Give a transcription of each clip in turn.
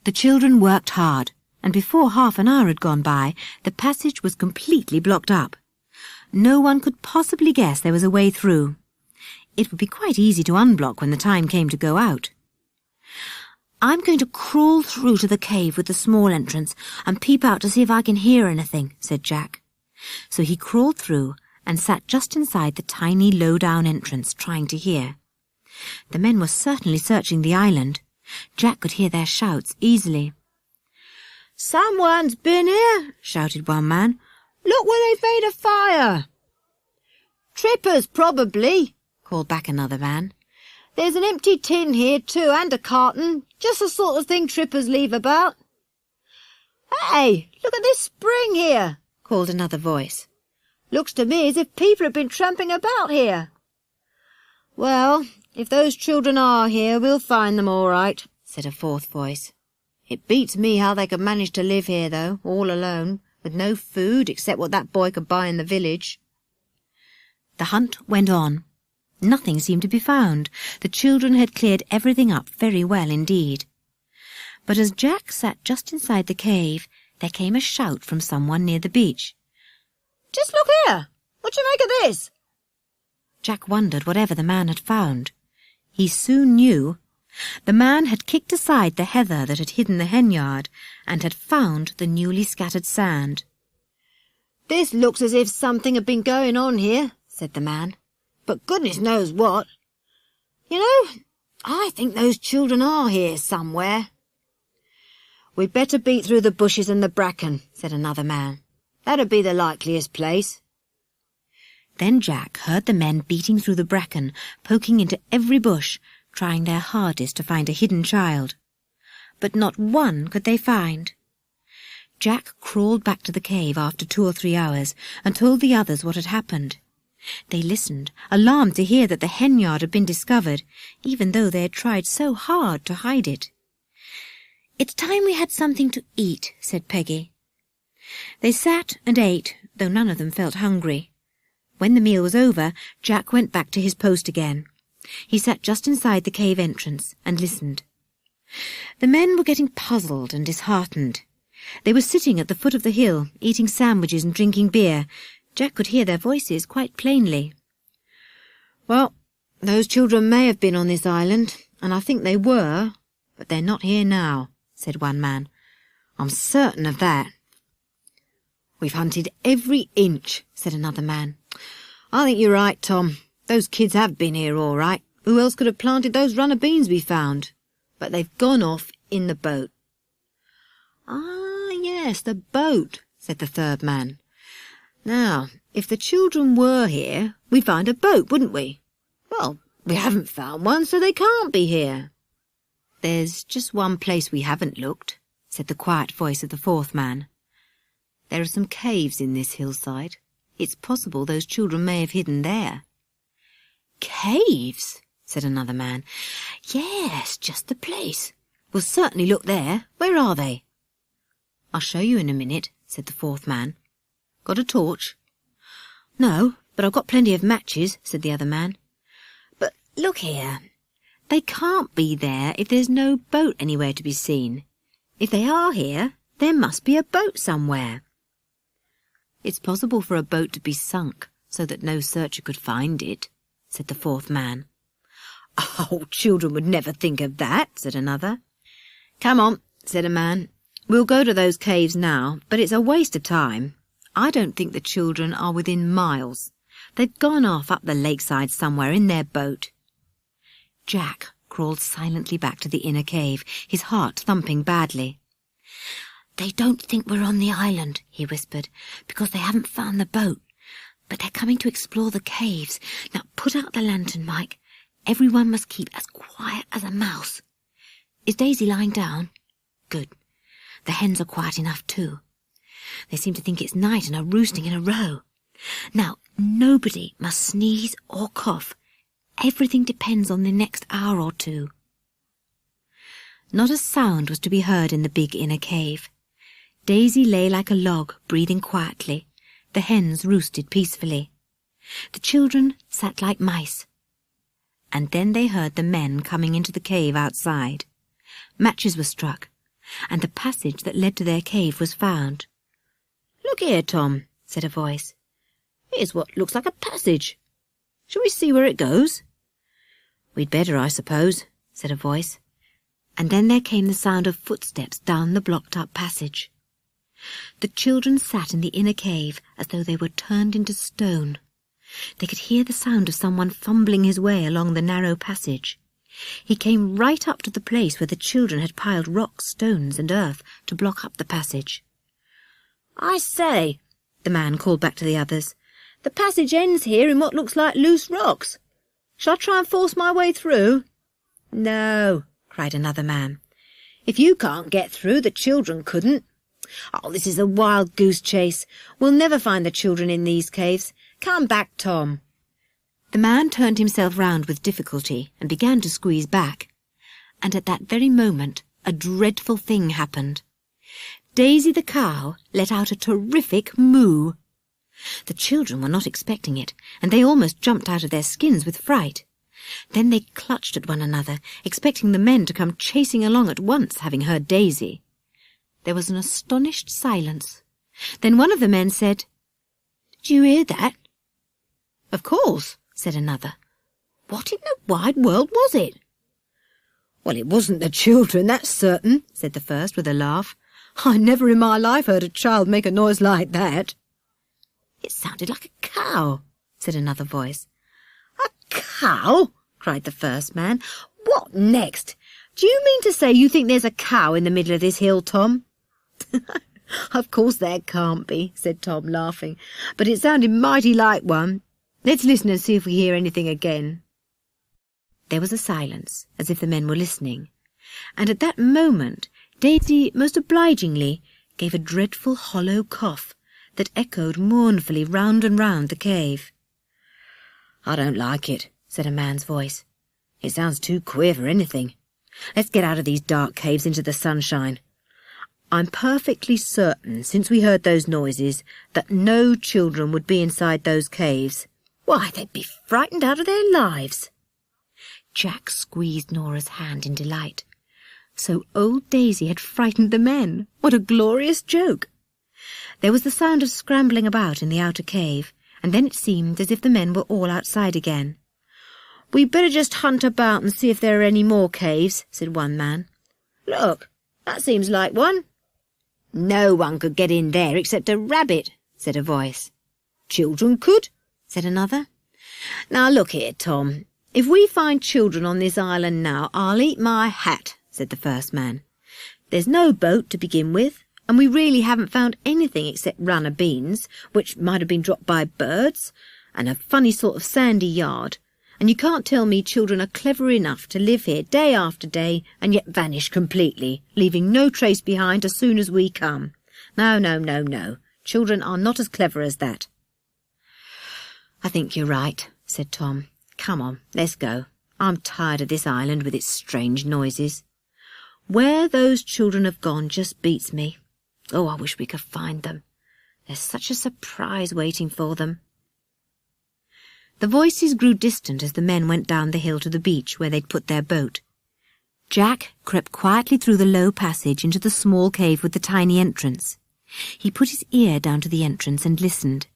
The children worked hard, and before half an hour had gone by, the passage was completely blocked up. No one could possibly guess there was a way through. It would be quite easy to unblock when the time came to go out. "I'm going to crawl through to the cave with the small entrance and peep out to see if I can hear anything," said Jack. So he crawled through and sat just inside the tiny low-down entrance, trying to hear. The men were certainly searching the island. Jack could hear their shouts easily. "Someone's been here," shouted one man. "Look where they've made a fire." "Trippers, probably," called back another man. "There's an empty tin here too, and a carton. Just the sort of thing trippers leave about." "Hey, look at this spring here," called another voice. "Looks to me as if people have been tramping about here." "Well, if those children are here, we'll find them all right," said a fourth voice. "It beats me how they could manage to live here, though, all alone, with no food except what that boy could buy in the village." The hunt went on. Nothing seemed to be found. The children had cleared everything up very well indeed. But as Jack sat just inside the cave, there came a shout from someone near the beach. "Just look here! What do you make of this?" Jack wondered whatever the man had found. He soon knew. The man had kicked aside the heather that had hidden the henyard and had found the newly scattered sand. "This looks as if something had been going on here," said the man. "But goodness knows what. You know, I think those children are here somewhere." "We'd better beat through the bushes and the bracken," said another man. "That'd be the likeliest place." Then Jack heard the men beating through the bracken, poking into every bush, trying their hardest to find a hidden child. But not one could they find. Jack crawled back to the cave after 2 or 3 hours and told the others what had happened. They listened, alarmed to hear that the henyard had been discovered, even though they had tried so hard to hide it. "It's time we had something to eat," said Peggy. They sat and ate, though none of them felt hungry. When the meal was over, Jack went back to his post again. He sat just inside the cave entrance and listened. The men were getting puzzled and disheartened. They were sitting at the foot of the hill, eating sandwiches and drinking beer. Jack could hear their voices quite plainly. "Well, those children may have been on this island, and I think they were, but they're not here now," said one man. "I'm certain of that." "We've hunted every inch," said another man. "I think you're right, Tom. Those kids have been here all right. Who else could have planted those runner beans we found? But they've gone off in the boat." "Ah, yes, the boat," said the third man. "Now, if the children were here, we'd find a boat, wouldn't we? Well, we haven't found one, so they can't be here." "There's just one place we haven't looked," said the quiet voice of the fourth man. "There are some caves in this hillside. It's possible those children may have hidden there." "Caves?" said another man. "Yes, just the place. We'll certainly look there. Where are they?" "I'll show you in a minute," said the fourth man. "Got a torch?" "No, but I've got plenty of matches," said the other man. "But look here. They can't be there if there's no boat anywhere to be seen. If they are here, there must be a boat somewhere." "It's possible for a boat to be sunk so that no searcher could find it," said the fourth man. "Oh, children would never think of that," said another. "Come on," said a man. "We'll go to those caves now, but it's a waste of time. I don't think the children are within miles. They've gone off up the lakeside somewhere in their boat." Jack crawled silently back to the inner cave, his heart thumping badly. "They don't think we're on the island," he whispered, "because they haven't found the boat. But they're coming to explore the caves. Now put out the lantern, Mike. Everyone must keep as quiet as a mouse. Is Daisy lying down? Good. The hens are quiet enough too. They seem to think it's night and are roosting in a row. Now, nobody must sneeze or cough. Everything depends on the next hour or two." Not a sound was to be heard in the big inner cave. Daisy lay like a log, breathing quietly. The hens roosted peacefully. The children sat like mice. And then they heard the men coming into the cave outside. Matches were struck. and the passage that led to their cave was found. "Look here, Tom," said a voice. "Here's what looks like a passage. Shall we see where it goes?" "We'd better, I suppose," said a voice. And then there came the sound of footsteps down the blocked-up passage. The children sat in the inner cave as though they were turned into stone. They could hear the sound of someone fumbling his way along the narrow passage. He came right up to the place where the children had piled rocks, stones, and earth to block up the passage. "I say," the man called back to the others, "the passage ends here in what looks like loose rocks. Shall I try and force my way through?" "No," cried another man. "If you can't get through, the children couldn't. Oh, this is a wild goose chase. We'll never find the children in these caves. Come back, Tom." The man turned himself round with difficulty and began to squeeze back. And at that very moment a dreadful thing happened. Daisy the cow let out a terrific moo. The children were not expecting it, and they almost jumped out of their skins with fright. Then they clutched at one another, expecting the men to come chasing along at once, having heard Daisy. There was an astonished silence. Then one of the men said, "Did you hear that?" "Of course," said another. "What in the wide world was it?" "Well, it wasn't the children, that's certain," said the first with a laugh. "I never in my life heard a child make a noise like that." "It sounded like a cow," said another voice. "A cow?" cried the first man. "What next? Do you mean to say you think there's a cow in the middle of this hill, Tom?" "Of course there can't be," said Tom, laughing, "but it sounded mighty like one. Let's listen and see if we hear anything again." There was a silence, as if the men were listening, and at that moment Daisy most obligingly gave a dreadful hollow cough that echoed mournfully round and round the cave. "I don't like it," said a man's voice. "It sounds too queer for anything. Let's get out of these dark caves into the sunshine. I'm perfectly certain, since we heard those noises, that no children would be inside those caves. Why, they'd be frightened out of their lives." Jack squeezed Nora's hand in delight. So old Daisy had frightened the men. What a glorious joke! There was the sound of scrambling about in the outer cave, and then it seemed as if the men were all outside again. "We'd better just hunt about and see if there are any more caves," said one man. "Look, that seems like one." "No one could get in there except a rabbit," said a voice. "Children could," said another. "Now look here, Tom. If we find children on this island now, I'll eat my hat," said the first man. "There's no boat to begin with, and we really haven't found anything except runner beans, which might have been dropped by birds, and a funny sort of sandy yard. And you can't tell me children are clever enough to live here day after day and yet vanish completely, leaving no trace behind as soon as we come. No, no, no, no. Children are not as clever as that." "I think you're right," said Tom. "Come on, let's go. I'm tired of this island with its strange noises. Where those children have gone just beats me. Oh, I wish we could find them. There's such a surprise waiting for them." The voices grew distant as the men went down the hill to the beach where they'd put their boat. Jack crept quietly through the low passage into the small cave with the tiny entrance. He put his ear down to the entrance and listened.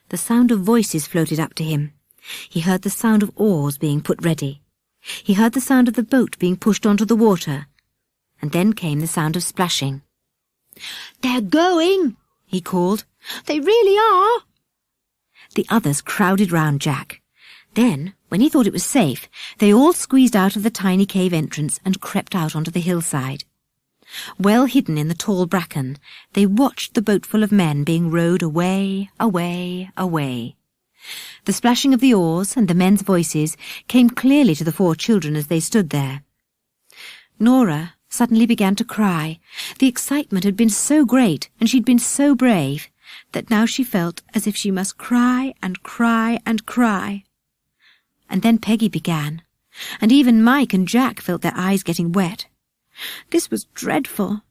The sound of voices floated up to him. He heard the sound of oars being put ready. He heard the sound of the boat being pushed onto the water. And then came the sound of splashing. "They're going!" he called. "They really are!" The others crowded round Jack. Then, when he thought it was safe, they all squeezed out of the tiny cave entrance and crept out onto the hillside. Well hidden in the tall bracken, they watched the boatful of men being rowed away, away, away. The splashing of the oars and the men's voices came clearly to the 4 children as they stood there. Nora suddenly began to cry. The excitement had been so great, and she'd been so brave, that now she felt as if she must cry and cry and cry. And then Peggy began, and even Mike and Jack felt their eyes getting wet. This was dreadful.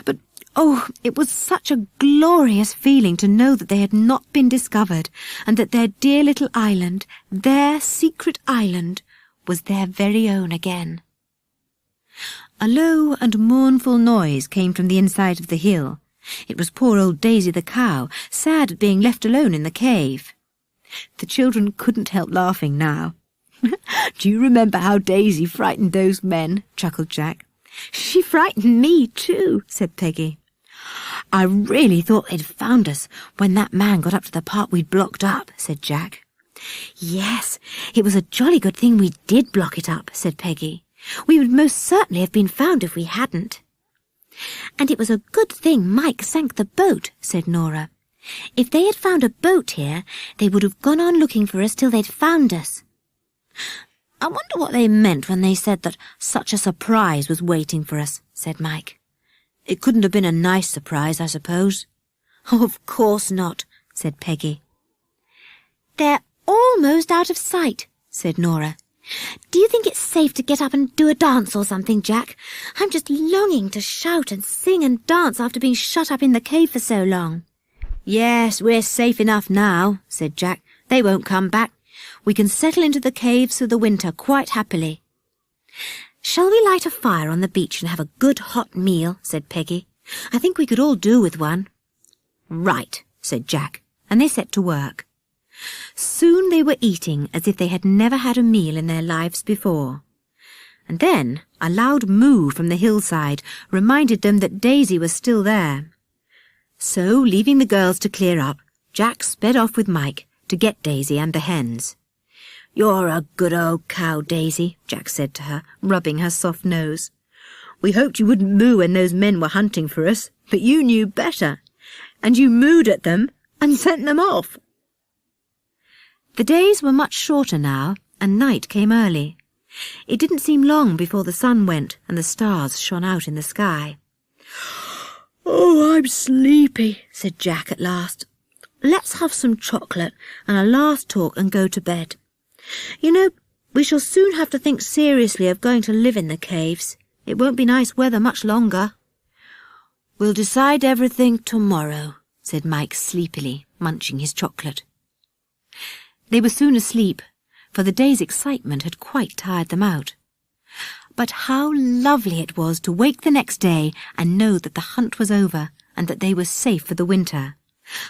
But, oh, it was such a glorious feeling to know that they had not been discovered, and that their dear little island, their secret island, was their very own again. A low and mournful noise came from the inside of the hill. It was poor old Daisy the cow, sad at being left alone in the cave. The children couldn't help laughing now. "Do you remember how Daisy frightened those men?" chuckled Jack. "She frightened me too," said Peggy. "I really thought they'd found us when that man got up to the part we'd blocked up," said Jack. "Yes, it was a jolly good thing we did block it up," said Peggy. "We would most certainly have been found if we hadn't." "And it was a good thing Mike sank the boat," said Nora. "If they had found a boat here, they would have gone on looking for us till they'd found us." "I wonder what they meant when they said that such a surprise was waiting for us," said Mike. "It couldn't have been a nice surprise, I suppose." "Of course not," said Peggy. "They're almost out of sight," said Nora. "Do you think it's safe to get up and do a dance or something, Jack? I'm just longing to shout and sing and dance after being shut up in the cave for so long." "Yes, we're safe enough now," said Jack. "They won't come back. We can settle into the caves for the winter quite happily." "Shall we light a fire on the beach and have a good hot meal?" said Peggy. "I think we could all do with one." "Right," said Jack, and they set to work. Soon they were eating as if they had never had a meal in their lives before. And then a loud moo from the hillside reminded them that Daisy was still there. So, leaving the girls to clear up, Jack sped off with Mike to get Daisy and the hens. "You're a good old cow, Daisy," Jack said to her, rubbing her soft nose. "We hoped you wouldn't moo when those men were hunting for us, but you knew better, and you mooed at them and sent them off." The days were much shorter now, and night came early. It didn't seem long before the sun went and the stars shone out in the sky. "Oh, I'm sleepy," said Jack at last. "Let's have some chocolate and a last talk and go to bed. You know, we shall soon have to think seriously of going to live in the caves. It won't be nice weather much longer." "We'll decide everything tomorrow," said Mike sleepily, munching his chocolate. They were soon asleep, for the day's excitement had quite tired them out. But how lovely it was to wake the next day and know that the hunt was over and that they were safe for the winter.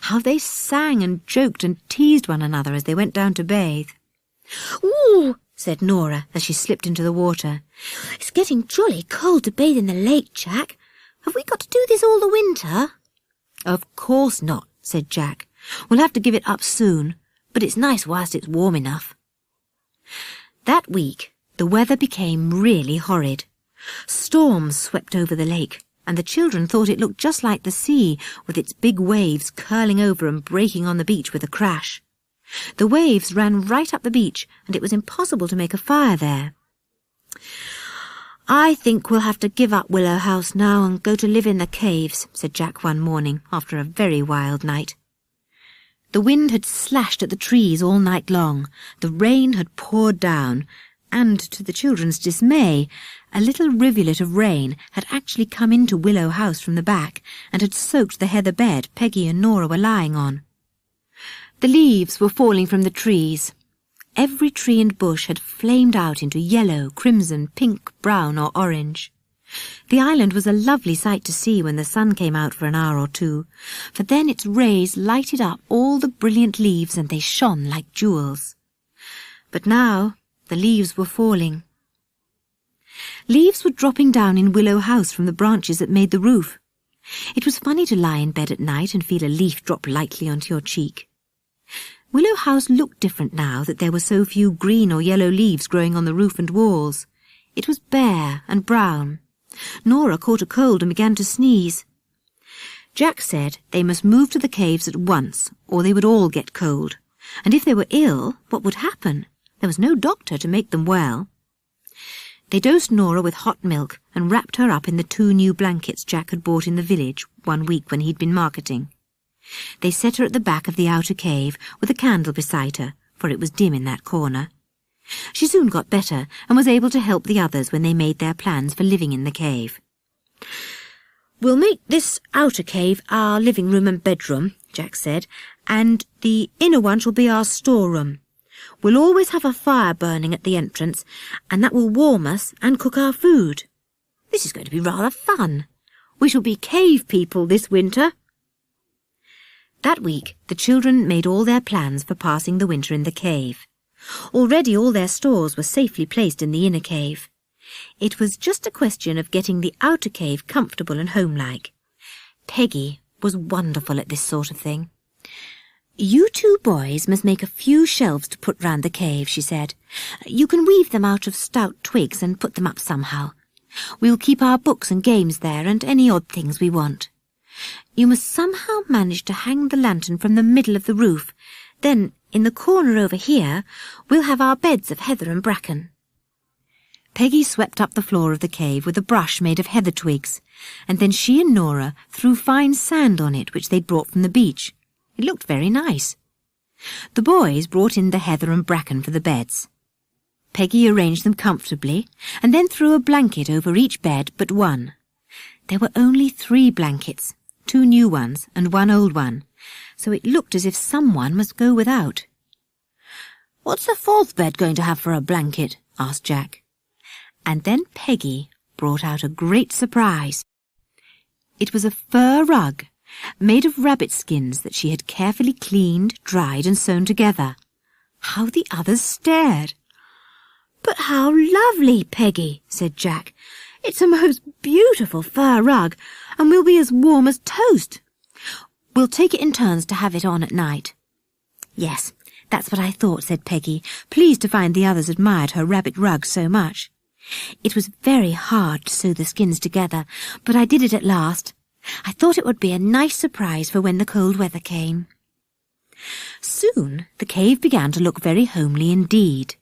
How they sang and joked and teased one another as they went down to bathe. "Ooh," said Nora as she slipped into the water. "It's getting jolly cold to bathe in the lake, Jack. Have we got to do this all the winter?" "Of course not," said Jack. "We'll have to give it up soon, but it's nice whilst it's warm enough." That week the weather became really horrid. Storms swept over the lake, and the children thought it looked just like the sea, with its big waves curling over and breaking on the beach with a crash. The waves ran right up the beach, and it was impossible to make a fire there. "I think we'll have to give up Willow House now and go to live in the caves," said Jack one morning after a very wild night. The wind had slashed at the trees all night long, the rain had poured down, and, to the children's dismay, a little rivulet of rain had actually come into Willow House from the back and had soaked the heather bed Peggy and Nora were lying on. The leaves were falling from the trees. Every tree and bush had flamed out into yellow, crimson, pink, brown or orange. The island was a lovely sight to see when the sun came out for an hour or two, for then its rays lighted up all the brilliant leaves and they shone like jewels. But now the leaves were falling. Leaves were dropping down in Willow House from the branches that made the roof. It was funny to lie in bed at night and feel a leaf drop lightly onto your cheek. Willow House looked different now that there were so few green or yellow leaves growing on the roof and walls. It was bare and brown. Nora caught a cold and began to sneeze. Jack said they must move to the caves at once, or they would all get cold. And if they were ill, what would happen? There was no doctor to make them well. They dosed Nora with hot milk and wrapped her up in the 2 new blankets Jack had bought in the village one week when he'd been marketing. They set her at the back of the outer cave with a candle beside her, for it was dim in that corner. She soon got better and was able to help the others when they made their plans for living in the cave. "We'll make this outer cave our living room and bedroom," Jack said, "and the inner one shall be our storeroom. We'll always have a fire burning at the entrance, and that will warm us and cook our food. This is going to be rather fun. We shall be cave people this winter." That week, the children made all their plans for passing the winter in the cave. Already all their stores were safely placed in the inner cave. It was just a question of getting the outer cave comfortable and homelike. Peggy was wonderful at this sort of thing. "You two boys must make a few shelves to put round the cave," she said. "You can weave them out of stout twigs and put them up somehow. We'll keep our books and games there and any odd things we want. You must somehow manage to hang the lantern from the middle of the roof. Then, in the corner over here, we'll have our beds of heather and bracken." Peggy swept up the floor of the cave with a brush made of heather twigs, and then she and Nora threw fine sand on it which they'd brought from the beach. It looked very nice. The boys brought in the heather and bracken for the beds. Peggy arranged them comfortably, and then threw a blanket over each bed but one. There were only 3 blankets, 2 new ones and 1 old one, so it looked as if someone must go without. "What's the 4th bed going to have for a blanket?" asked Jack. And then Peggy brought out a great surprise. It was a fur rug, made of rabbit skins that she had carefully cleaned, dried and sewn together. How the others stared! "But how lovely, Peggy," said Jack. "It's a most beautiful fur rug, and we'll be as warm as toast. We'll take it in turns to have it on at night." "Yes, that's what I thought," said Peggy, pleased to find the others admired her rabbit rug so much. "It was very hard to sew the skins together, but I did it at last. I thought it would be a nice surprise for when the cold weather came." Soon the cave began to look very homely indeed.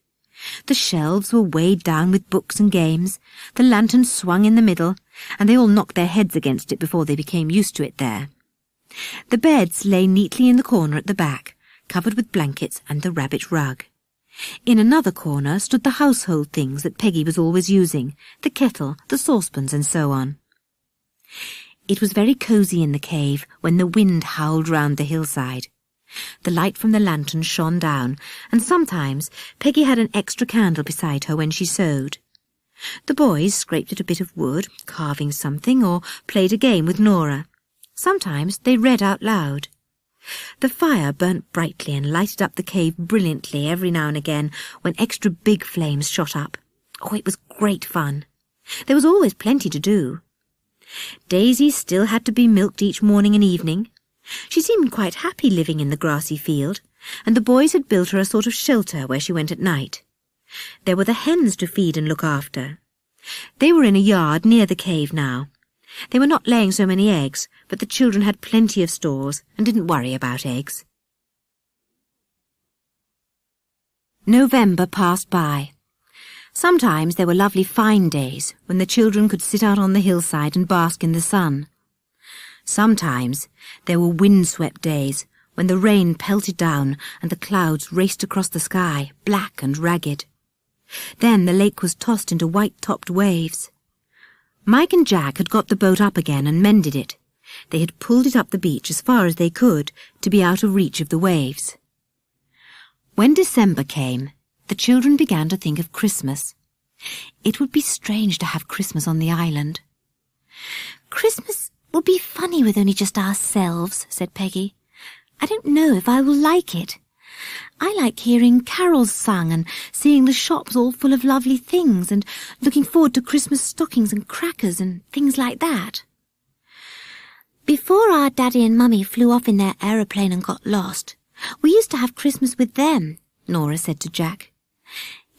The shelves were weighed down with books and games, the lantern swung in the middle, and they all knocked their heads against it before they became used to it there. The beds lay neatly in the corner at the back, covered with blankets and the rabbit rug. In another corner stood the household things that Peggy was always using, the kettle, the saucepans, and so on. It was very cosy in the cave when the wind howled round the hillside. The light from the lantern shone down, and sometimes Peggy had an extra candle beside her when she sewed. The boys scraped at a bit of wood, carving something, or played a game with Nora. Sometimes they read out loud. The fire burnt brightly and lighted up the cave brilliantly every now and again when extra big flames shot up. Oh, it was great fun. There was always plenty to do. Daisy still had to be milked each morning and evening. She seemed quite happy living in the grassy field, and the boys had built her a sort of shelter where she went at night. There were the hens to feed and look after. They were in a yard near the cave now. They were not laying so many eggs, but the children had plenty of stores and didn't worry about eggs. November passed by. Sometimes there were lovely fine days when the children could sit out on the hillside and bask in the sun. Sometimes there were wind-swept days when the rain pelted down and the clouds raced across the sky, black and ragged. Then the lake was tossed into white-topped waves. Mike and Jack had got the boat up again and mended it. They had pulled it up the beach as far as they could to be out of reach of the waves. When December came, the children began to think of Christmas. It would be strange to have Christmas on the island. "Christmas will be funny with only just ourselves," said Peggy. "I don't know if I will like it. I like hearing carols sung and seeing the shops all full of lovely things and looking forward to Christmas stockings and crackers and things like that." "Before our Daddy and Mummy flew off in their aeroplane and got lost, we used to have Christmas with them," Nora said to Jack.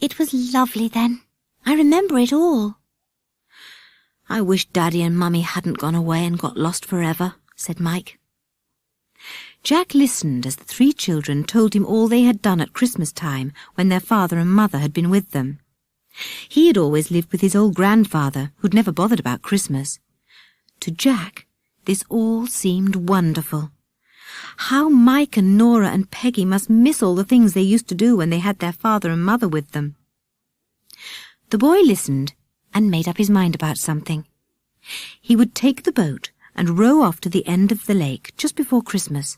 "It was lovely then. I remember it all." "I wish Daddy and Mummy hadn't gone away and got lost forever," said Mike. Jack listened as the 3 children told him all they had done at Christmas time when their father and mother had been with them. He had always lived with his old grandfather, who'd never bothered about Christmas. To Jack, this all seemed wonderful. How Mike and Nora and Peggy must miss all the things they used to do when they had their father and mother with them. The boy listened and made up his mind about something. He would take the boat and row off to the end of the lake just before Christmas.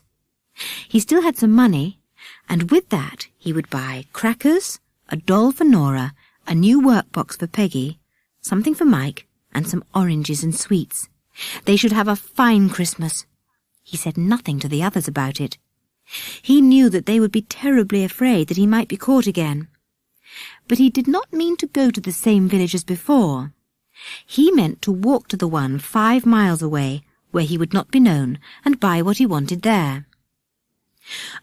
He still had some money, and with that he would buy crackers, a doll for Nora, a new workbox for Peggy, something for Mike, and some oranges and sweets. They should have a fine Christmas. He said nothing to the others about it. He knew that they would be terribly afraid that he might be caught again. But he did not mean to go to the same village as before. He meant to walk to the one 5 miles away, where he would not be known, and buy what he wanted there.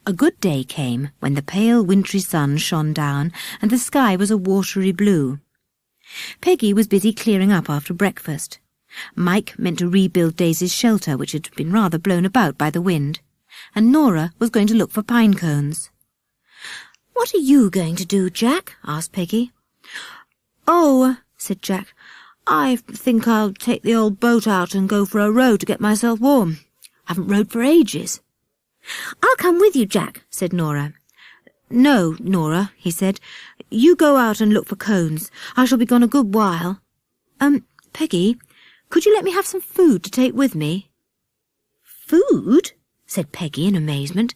A good day came when the pale wintry sun shone down and the sky was a watery blue. Peggy was busy clearing up after breakfast. Mike meant to rebuild Daisy's shelter, which had been rather blown about by the wind, and Nora was going to look for pine cones. "What are you going to do, Jack?" asked Peggy. "Oh," said Jack, "I think I'll take the old boat out and go for a row to get myself warm. Haven't rowed for ages." "I'll come with you, Jack," said Nora. "No, Nora," he said. "You go out and look for cones. I shall be gone a good while. Peggy, could you let me have some food to take with me?" "Food?" said Peggy in amazement.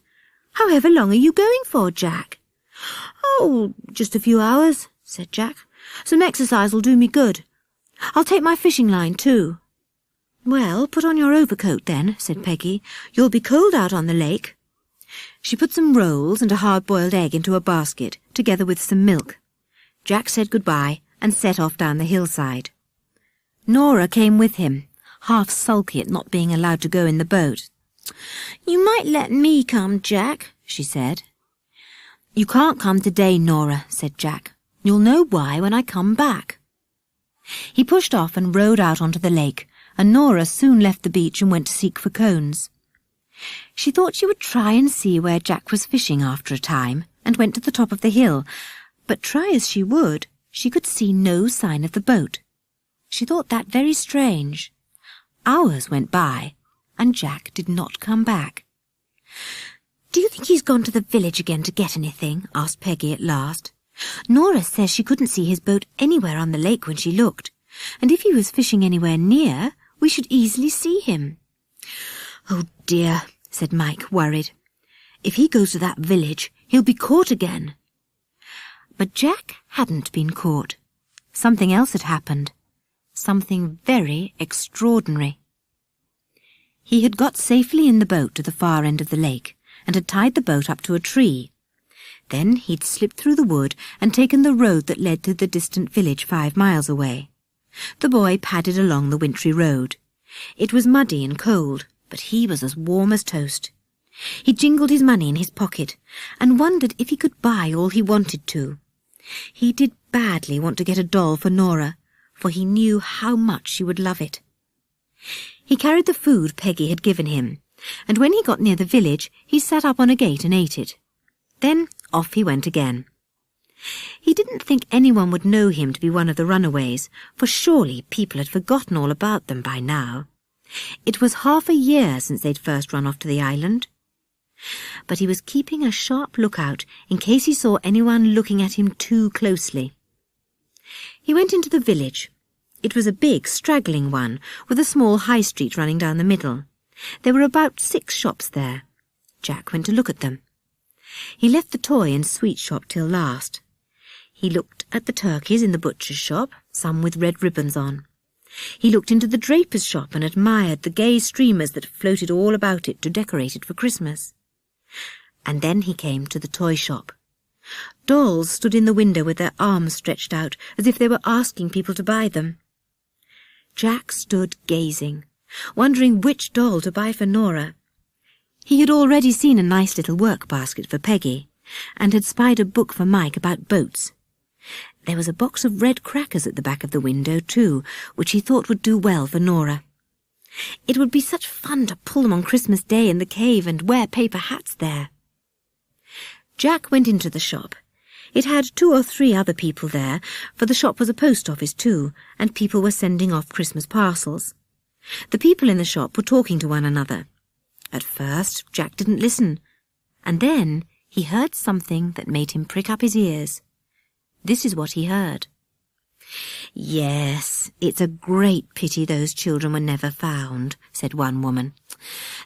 "However long are you going for, Jack?" "Oh, just a few hours," said Jack. "Some exercise will do me good. I'll take my fishing line too." "Well, put on your overcoat then," said Peggy. "You'll be cold out on the lake." She put some rolls and a hard-boiled egg into a basket, together with some milk. Jack said goodbye and set off down the hillside. Nora came with him, half sulky at not being allowed to go in the boat. "You might let me come, Jack," she said. "You can't come today, Nora," said Jack. "You'll know why when I come back." He pushed off and rowed out onto the lake, and Nora soon left the beach and went to seek for cones. She thought she would try and see where Jack was fishing after a time, and went to the top of the hill, but try as she would, she could see no sign of the boat. She thought that very strange. Hours went by, and Jack did not come back. "Do you think he's gone to the village again to get anything?" asked Peggy at last. "Nora says she couldn't see his boat anywhere on the lake when she looked, and if he was fishing anywhere near, we should easily see him." "Oh dear," said Mike, worried. "If he goes to that village, he'll be caught again." But Jack hadn't been caught. Something else had happened. Something very extraordinary. He had got safely in the boat to the far end of the lake, and had tied the boat up to a tree. Then he'd slipped through the wood and taken the road that led to the distant village 5 miles away. The boy padded along the wintry road. It was muddy and cold, but he was as warm as toast. He jingled his money in his pocket, and wondered if he could buy all he wanted to. He did badly want to get a doll for Nora, for he knew how much she would love it. He carried the food Peggy had given him, and when he got near the village, he sat up on a gate and ate it. Then off he went again. He didn't think anyone would know him to be one of the runaways, for surely people had forgotten all about them by now. It was half a year since they'd first run off to the island. But he was keeping a sharp lookout in case he saw anyone looking at him too closely. He went into the village. It was a big, straggling one, with a small high street running down the middle. There were about 6 shops there. Jack went to look at them. He left the toy and sweet shop till last. He looked at the turkeys in the butcher's shop, some with red ribbons on. He looked into the draper's shop and admired the gay streamers that floated all about it to decorate it for Christmas. And then he came to the toy shop. Dolls stood in the window with their arms stretched out, as if they were asking people to buy them. Jack stood gazing, wondering which doll to buy for Nora. He had already seen a nice little work basket for Peggy, and had spied a book for Mike about boats. There was a box of red crackers at the back of the window, too, which he thought would do well for Nora. It would be such fun to pull them on Christmas Day in the cave and wear paper hats there. Jack went into the shop. It had 2 or 3 other people there, for the shop was a post office too, and people were sending off Christmas parcels. The people in the shop were talking to one another. At first, Jack didn't listen, and then he heard something that made him prick up his ears. This is what he heard. "Yes, it's a great pity those children were never found," said one woman.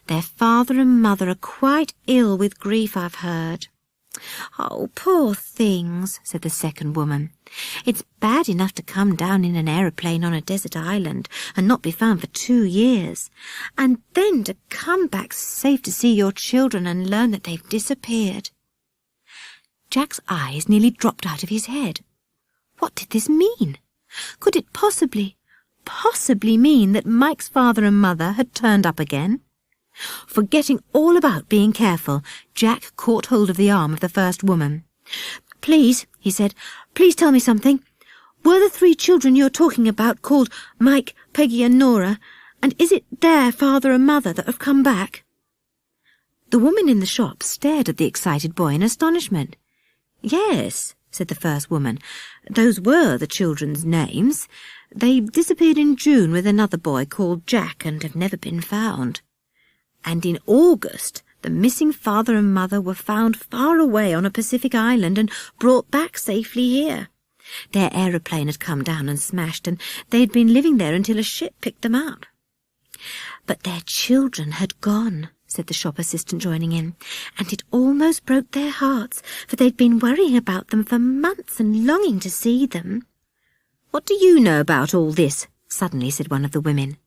"Their father and mother are quite ill with grief, I've heard. "Oh, poor things," said the second woman. "It's bad enough to come down in an aeroplane on a desert island and not be found for 2 years, and then to come back safe to see your children and learn that they've disappeared." Jack's eyes nearly dropped out of his head. What did this mean? Could it possibly mean that Mike's father and mother had turned up again? Forgetting all about being careful, Jack caught hold of the arm of the first woman. "Please," he said, "please tell me something. Were the 3 children you're talking about called Mike, Peggy and Nora? And is it their father and mother that have come back?" The woman in the shop stared at the excited boy in astonishment. "Yes," said the first woman, "those were the children's names. They disappeared in June with another boy called Jack and have never been found. And in August, the missing father and mother were found far away on a Pacific island and brought back safely here. Their aeroplane had come down and smashed, and they had been living there until a ship picked them up." "But their children had gone," said the shop assistant, joining in, "and it almost broke their hearts, for they'd been worrying about them for months and longing to see them." "What do you know about all this?" suddenly said one of the women.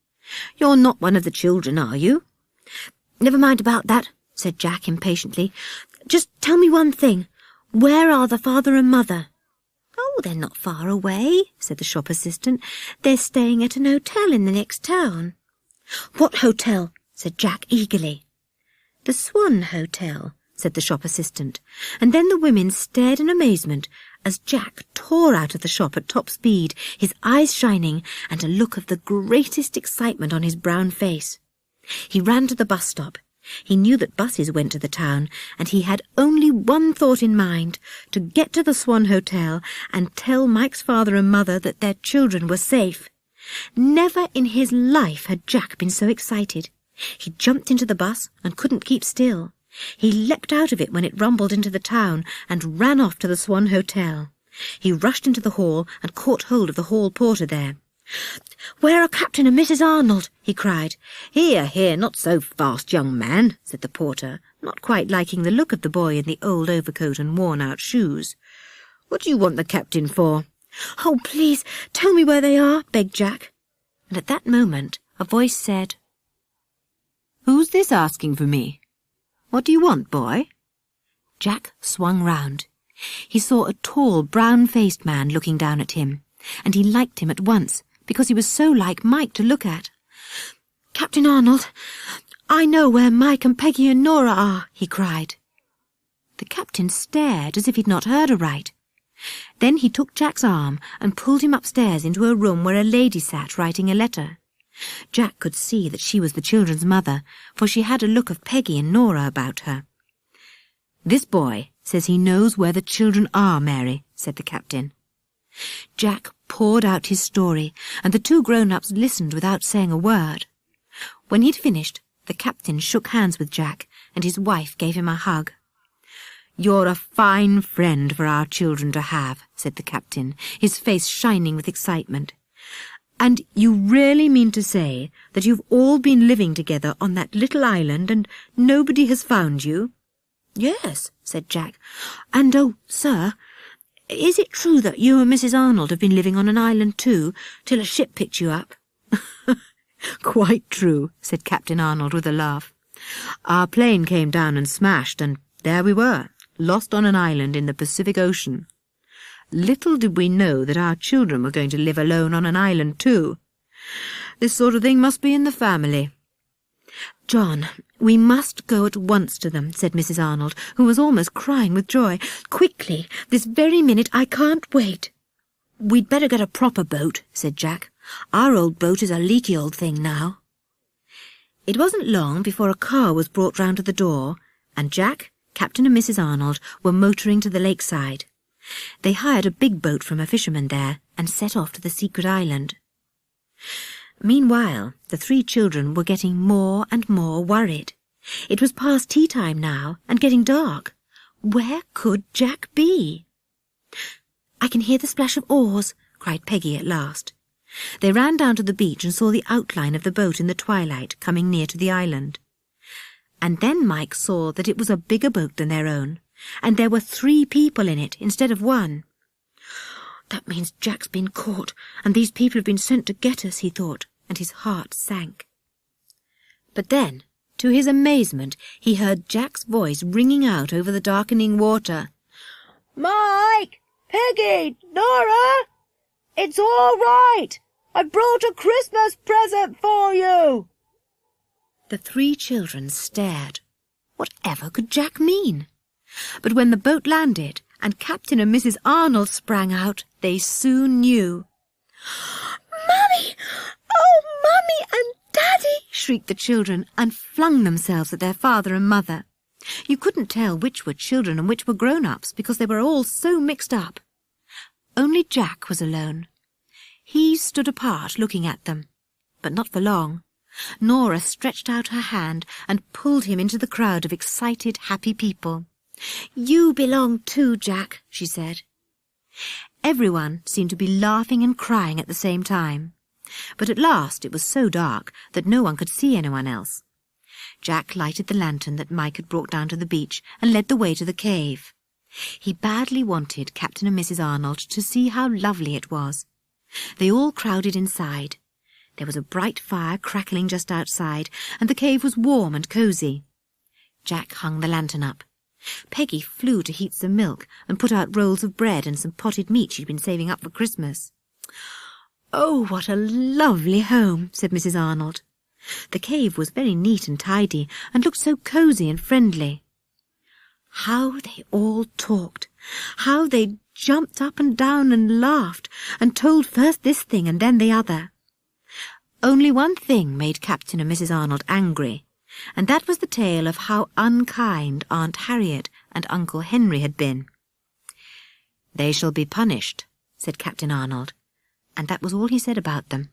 "You're not one of the children, are you?" "Never mind about that," said Jack impatiently. "Just tell me one thing. Where are the father and mother?" "Oh, they're not far away," said the shop assistant. "They're staying at an hotel in the next town." "What hotel?" said Jack eagerly. "The Swan Hotel," said the shop assistant, and then the women stared in amazement as Jack tore out of the shop at top speed, his eyes shining and a look of the greatest excitement on his brown face. He ran to the bus stop. He knew that buses went to the town, and he had only one thought in mind, to get to the Swan Hotel and tell Mike's father and mother that their children were safe. Never in his life had Jack been so excited. He jumped into the bus and couldn't keep still. He leapt out of it when it rumbled into the town and ran off to the Swan Hotel. He rushed into the hall and caught hold of the hall porter there. "Where are Captain and Mrs. Arnold?" he cried. "Here, here, not so fast, young man," said the porter, not quite liking the look of the boy in the old overcoat and worn-out shoes. "What do you want the captain for?" "Oh, please, tell me where they are," begged Jack. And at that moment a voice said, "Who's this asking for me? What do you want, boy?" Jack swung round. He saw a tall, brown-faced man looking down at him, and he liked him at once, because he was so like Mike to look at. "Captain Arnold, I know where Mike and Peggy and Nora are," he cried. The captain stared as if he'd not heard aright. Then he took Jack's arm and pulled him upstairs into a room where a lady sat writing a letter. Jack could see that she was the children's mother, for she had a look of Peggy and Nora about her. "This boy says he knows where the children are, Mary," said the captain. Jack poured out his story, and the 2 grown-ups listened without saying a word. When he'd finished, the captain shook hands with Jack, and his wife gave him a hug. "You're a fine friend for our children to have," said the captain, his face shining with excitement. "And you really mean to say that you've all been living together on that little island and nobody has found you?" "Yes," said Jack. "And, oh, sir, is it true that you and Mrs. Arnold have been living on an island too, till a ship picked you up?" "Quite true," said Captain Arnold with a laugh. "Our plane came down and smashed, and there we were, lost on an island in the Pacific Ocean. Little did we know that our children were going to live alone on an island too. This sort of thing must be in the family." "John, we must go at once to them," said Mrs. Arnold, who was almost crying with joy. "Quickly, this very minute, I can't wait." "We'd better get a proper boat," said Jack. "Our old boat is a leaky old thing now." It wasn't long before a car was brought round to the door, and Jack, Captain and Mrs. Arnold were motoring to the lakeside. They hired a big boat from a fisherman there and set off to the secret island. Meanwhile, the 3 children were getting more and more worried. It was past tea time now and getting dark. Where could Jack be? "I can hear the splash of oars," cried Peggy at last. They ran down to the beach and saw the outline of the boat in the twilight coming near to the island. And then Mike saw that it was a bigger boat than their own, and there were 3 people in it instead of 1. "That means Jack's been caught, and these people have been sent to get us," he thought, and his heart sank. But then, to his amazement, he heard Jack's voice ringing out over the darkening water. "Mike! Peggy! Nora! It's all right! I brought a Christmas present for you!" The 3 children stared. Whatever could Jack mean? But when the boat landed and Captain and Mrs. Arnold sprang out, they soon knew. "Mummy! Oh, Mummy and Daddy!" shrieked the children, and flung themselves at their father and mother. You couldn't tell which were children and which were grown-ups because they were all so mixed up. Only Jack was alone. He stood apart looking at them, but not for long. Nora stretched out her hand and pulled him into the crowd of excited, happy people. "You belong too, Jack," she said. Everyone seemed to be laughing and crying at the same time. But at last it was so dark that no one could see anyone else. Jack lighted the lantern that Mike had brought down to the beach and led the way to the cave. He badly wanted Captain and Mrs. Arnold to see how lovely it was. They all crowded inside. There was a bright fire crackling just outside, and the cave was warm and cosy. Jack hung the lantern up. Peggy flew to heat some milk and put out rolls of bread and some potted meat she'd been saving up for Christmas. "Oh, what a lovely home," said Mrs. Arnold. The cave was very neat and tidy and looked so cosy and friendly. How they all talked! How they jumped up and down and laughed and told first this thing and then the other. Only one thing made Captain and Mrs. Arnold angry, and that was the tale of how unkind Aunt Harriet and Uncle Henry had been. "They shall be punished," said Captain Arnold, and that was all he said about them.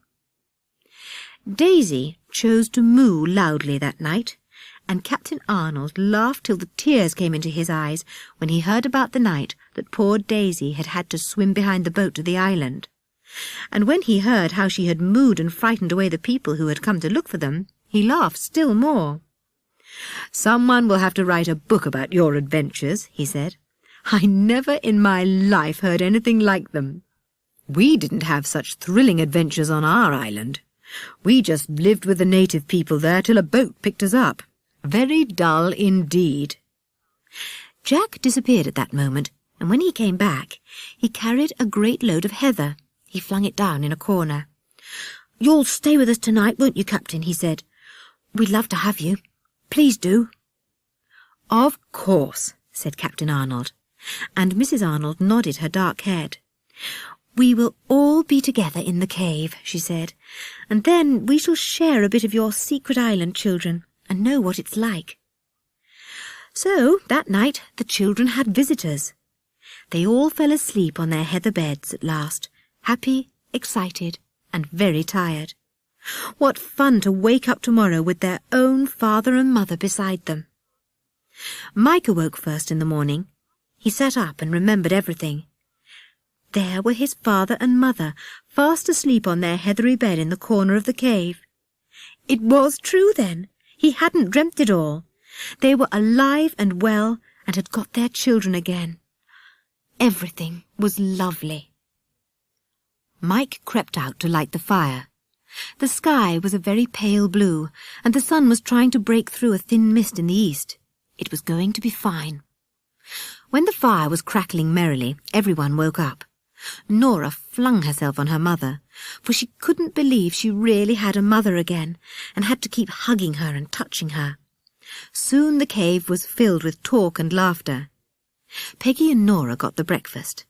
Daisy chose to moo loudly that night, and Captain Arnold laughed till the tears came into his eyes when he heard about the night that poor Daisy had had to swim behind the boat to the island. And when he heard how she had mooed and frightened away the people who had come to look for them, he laughed still more. "Someone will have to write a book about your adventures," he said. "I never in my life heard anything like them. We didn't have such thrilling adventures on our island. We just lived with the native people there till a boat picked us up. Very dull indeed." Jack disappeared at that moment, and when he came back, he carried a great load of heather. He flung it down in a corner. "You'll stay with us tonight, won't you, Captain?" he said. "We'd love to have you. Please do." "Of course," said Captain Arnold, and Mrs. Arnold nodded her dark head. "We will all be together in the cave," she said, "and then we shall share a bit of your secret island, children, and know what it's like." So that night the children had visitors. They all fell asleep on their heather beds at last, happy, excited, and very tired. What fun to wake up tomorrow with their own father and mother beside them. Mike awoke first in the morning. He sat up and remembered everything. There were his father and mother, fast asleep on their heathery bed in the corner of the cave. It was true, then. He hadn't dreamt it all. They were alive and well and had got their children again. Everything was lovely. Mike crept out to light the fire. The sky was a very pale blue, and the sun was trying to break through a thin mist in the east. It was going to be fine. When the fire was crackling merrily, everyone woke up. Nora flung herself on her mother, for she couldn't believe she really had a mother again, and had to keep hugging her and touching her. Soon the cave was filled with talk and laughter. Peggy and Nora got the breakfast.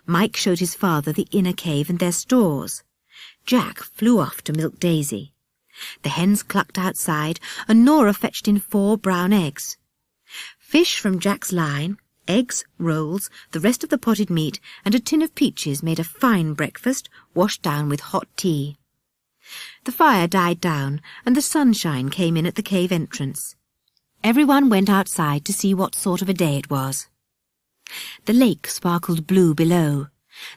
Mike showed his father the inner cave and their stores. Jack flew off to milk Daisy. The hens clucked outside, and Nora fetched in 4 brown eggs. Fish from Jack's line, eggs, rolls, the rest of the potted meat, and a tin of peaches made a fine breakfast, washed down with hot tea. The fire died down, and the sunshine came in at the cave entrance. Everyone went outside to see what sort of a day it was. The lake sparkled blue below.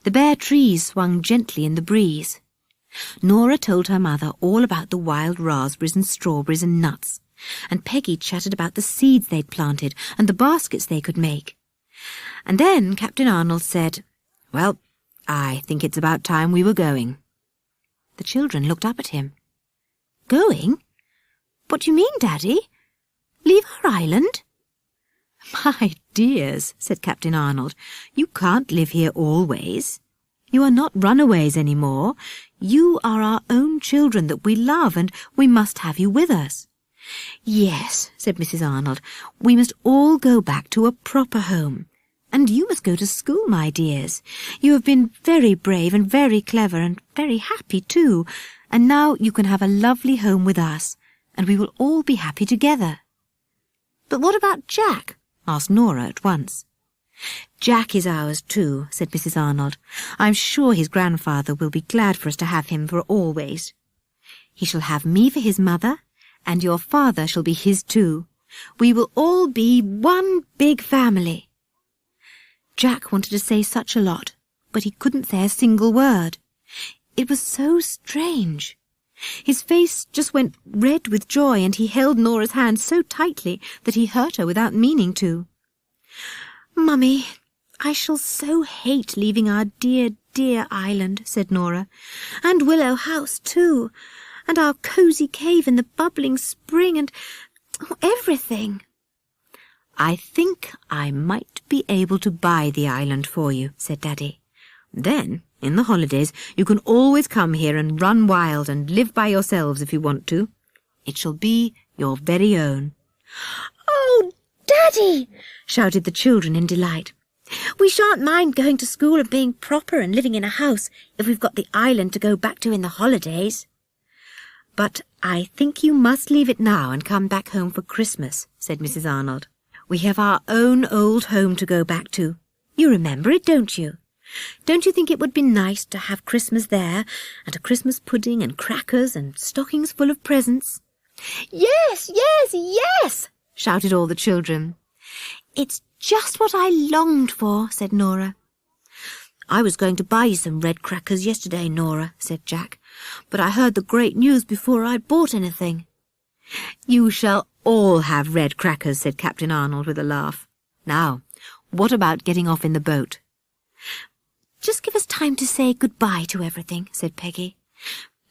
The bare trees swung gently in the breeze. Nora told her mother all about the wild raspberries and strawberries and nuts, and Peggy chattered about the seeds they'd planted and the baskets they could make. And then Captain Arnold said, "Well, I think it's about time we were going." The children looked up at him. "Going? What do you mean, Daddy? Leave our island?" "My dears," said Captain Arnold, "you can't live here always. You are not runaways any more. You are our own children that we love, and we must have you with us." "Yes," said Mrs. Arnold, "we must all go back to a proper home. And you must go to school, my dears. You have been very brave and very clever and very happy too, and now you can have a lovely home with us, and we will all be happy together." "But what about Jack?" asked Nora at once. "Jack is ours too," said Mrs. Arnold. "I'm sure his grandfather will be glad for us to have him for always. He shall have me for his mother, and your father shall be his too. We will all be one big family." Jack wanted to say such a lot, but he couldn't say a single word. It was so strange. His face just went red with joy, and he held Nora's hand so tightly that he hurt her without meaning to. "Mummy, I shall so hate leaving our dear, dear island," said Nora. "And Willow House too, and our cosy cave in the bubbling spring, and everything." "I think I might be able to buy the island for you," said Daddy. "Then, in the holidays, you can always come here and run wild and live by yourselves if you want to. It shall be your very own." "Oh, Daddy!" shouted the children in delight. "We shan't mind going to school and being proper and living in a house if we've got the island to go back to in the holidays." "But I think you must leave it now and come back home for Christmas," said Mrs. Arnold. "We have our own old home to go back to. You remember it, don't you? Don't you think it would be nice to have Christmas there, and a Christmas pudding and crackers and stockings full of presents?" "Yes, yes, yes!" shouted all the children. "It's just what I longed for," said Nora. "I was going to buy you some red crackers yesterday, Nora," said Jack, "but I heard the great news before I'd bought anything." "You shall all have red crackers," said Captain Arnold with a laugh. "Now, what about getting off in the boat?" "Just give us time to say goodbye to everything," said Peggy.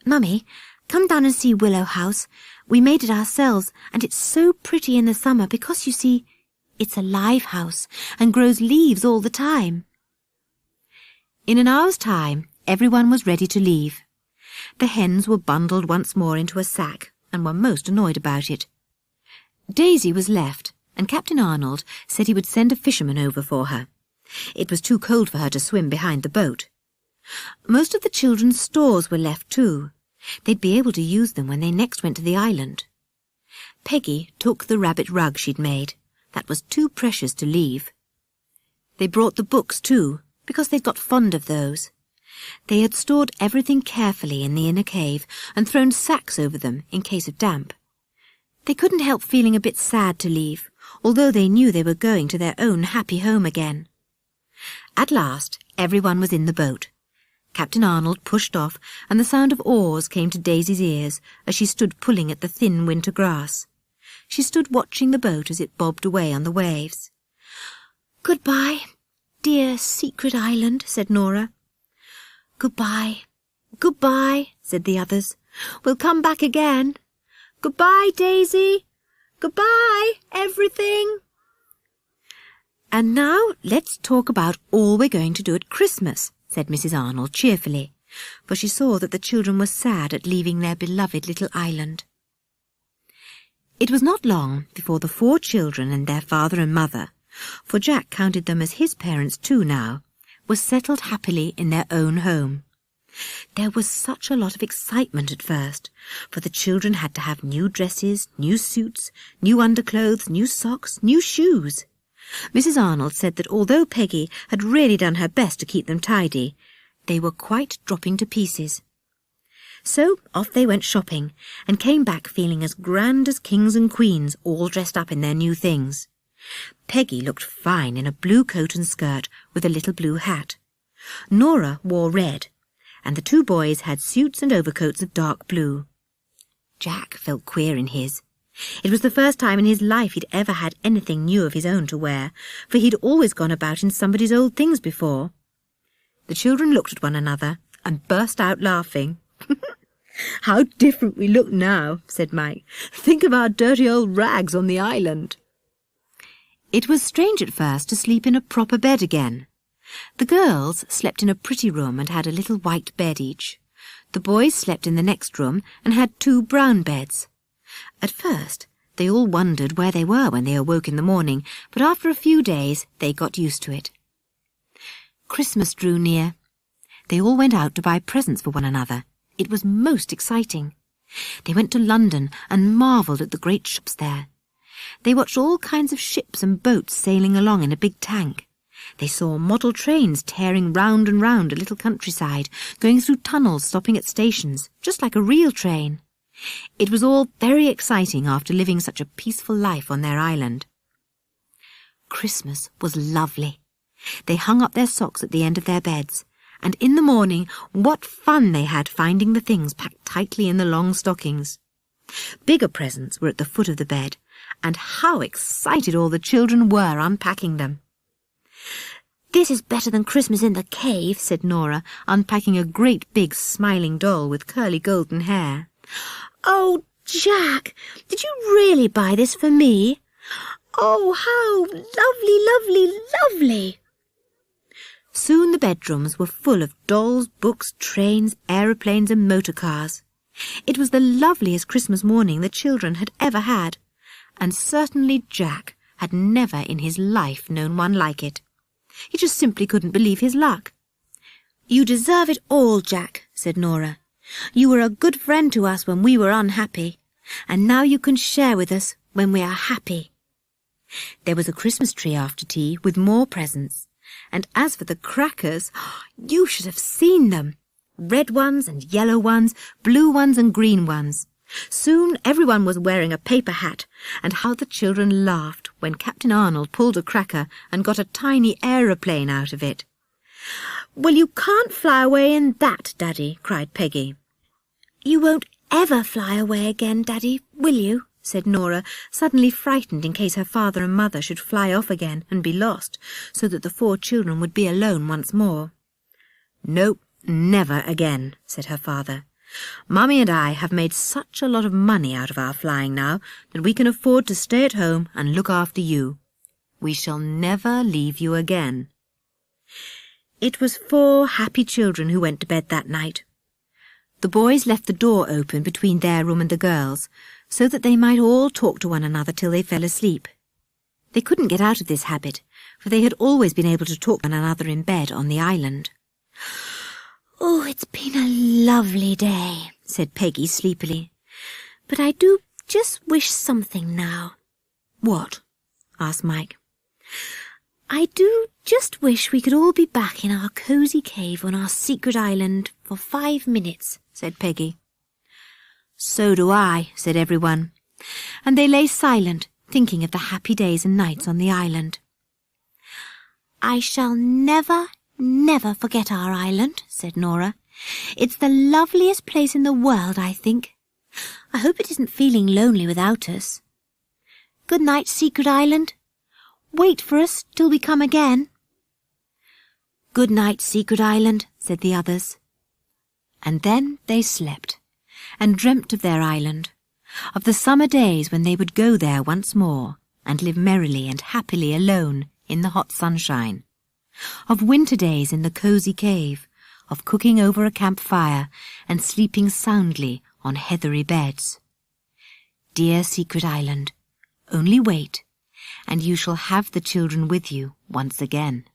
"Mummy, come down and see Willow House. We made it ourselves, and it's so pretty in the summer because, you see, it's a live house and grows leaves all the time." In an hour's time, everyone was ready to leave. The hens were bundled once more into a sack and were most annoyed about it. Daisy was left, and Captain Arnold said he would send a fisherman over for her. It was too cold for her to swim behind the boat. Most of the children's stores were left too. They'd be able to use them when they next went to the island. Peggy took the rabbit rug she'd made. That was too precious to leave. They brought the books too, because they'd got fond of those. They had stored everything carefully in the inner cave and thrown sacks over them in case of damp. They couldn't help feeling a bit sad to leave, although they knew they were going to their own happy home again. At last, everyone was in the boat. Captain Arnold pushed off, and the sound of oars came to Daisy's ears as she stood pulling at the thin winter grass. She stood watching the boat as it bobbed away on the waves. "Goodbye, dear secret island," said Nora. "Goodbye, goodbye," said the others. "We'll come back again. Goodbye, Daisy. Goodbye, everything." "And now let's talk about all we're going to do at Christmas," said Mrs. Arnold cheerfully, for she saw that the children were sad at leaving their beloved little island. It was not long before the 4 children and their father and mother, for Jack counted them as his parents too now, were settled happily in their own home. There was such a lot of excitement at first, for the children had to have new dresses, new suits, new underclothes, new socks, new shoes. Mrs. Arnold said that although Peggy had really done her best to keep them tidy, they were quite dropping to pieces. So off they went shopping, and came back feeling as grand as kings and queens, all dressed up in their new things. Peggy looked fine in a blue coat and skirt with a little blue hat. Nora wore red, and the 2 boys had suits and overcoats of dark blue. Jack felt queer in his. It was the first time in his life he'd ever had anything new of his own to wear, for he'd always gone about in somebody's old things before. The children looked at one another and burst out laughing. "How different we look now," said Mike. "Think of our dirty old rags on the island." It was strange at first to sleep in a proper bed again. The girls slept in a pretty room and had a little white bed each. The boys slept in the next room and had 2 brown beds. At first, they all wondered where they were when they awoke in the morning, but after a few days they got used to it. Christmas drew near. They all went out to buy presents for one another. It was most exciting. They went to London and marvelled at the great shops there. They watched all kinds of ships and boats sailing along in a big tank. They saw model trains tearing round and round a little countryside, going through tunnels, stopping at stations, just like a real train. It was all very exciting after living such a peaceful life on their island. Christmas was lovely. They hung up their socks at the end of their beds, and in the morning what fun they had finding the things packed tightly in the long stockings. Bigger presents were at the foot of the bed, and how excited all the children were unpacking them. "This is better than Christmas in the cave," said Nora, unpacking a great big smiling doll with curly golden hair. "Oh, Jack, did you really buy this for me? Oh, how lovely, lovely, lovely!" Soon the bedrooms were full of dolls, books, trains, aeroplanes and motor cars. It was the loveliest Christmas morning the children had ever had, and certainly Jack had never in his life known one like it. He just simply couldn't believe his luck. "You deserve it all, Jack," said Nora. "You were a good friend to us when we were unhappy, and now you can share with us when we are happy." There was a Christmas tree after tea with more presents. And as for the crackers, you should have seen them. Red ones and yellow ones, blue ones and green ones. Soon everyone was wearing a paper hat, and how the children laughed when Captain Arnold pulled a cracker and got a tiny aeroplane out of it. "Well, you can't fly away in that, Daddy," cried Peggy. "You won't ever fly away again, Daddy, will you?" said Nora, suddenly frightened in case her father and mother should fly off again and be lost, so that the 4 children would be alone once more. "Nope, never again," said her father. "Mummy and I have made such a lot of money out of our flying now that we can afford to stay at home and look after you. We shall never leave you again." It was 4 happy children who went to bed that night. The boys left the door open between their room and the girls', so that they might all talk to one another till they fell asleep. They couldn't get out of this habit, for they had always been able to talk to one another in bed on the island. "Oh, it's been a lovely day," said Peggy sleepily. "But I do just wish something now." "What?" asked Mike. "I do just wish we could all be back in our cosy cave on our secret island for 5 minutes," said Peggy. "So do I," said everyone, and they lay silent, thinking of the happy days and nights on the island. "I shall never, never forget our island," said Nora. "It's the loveliest place in the world, I think. I hope it isn't feeling lonely without us. Good night, Secret Island. Wait for us till we come again." "Good night, Secret Island," said the others. And then they slept, and dreamt of their island, of the summer days when they would go there once more and live merrily and happily alone in the hot sunshine, of winter days in the cosy cave, of cooking over a campfire and sleeping soundly on heathery beds. Dear Secret Island, only wait, and you shall have the children with you once again.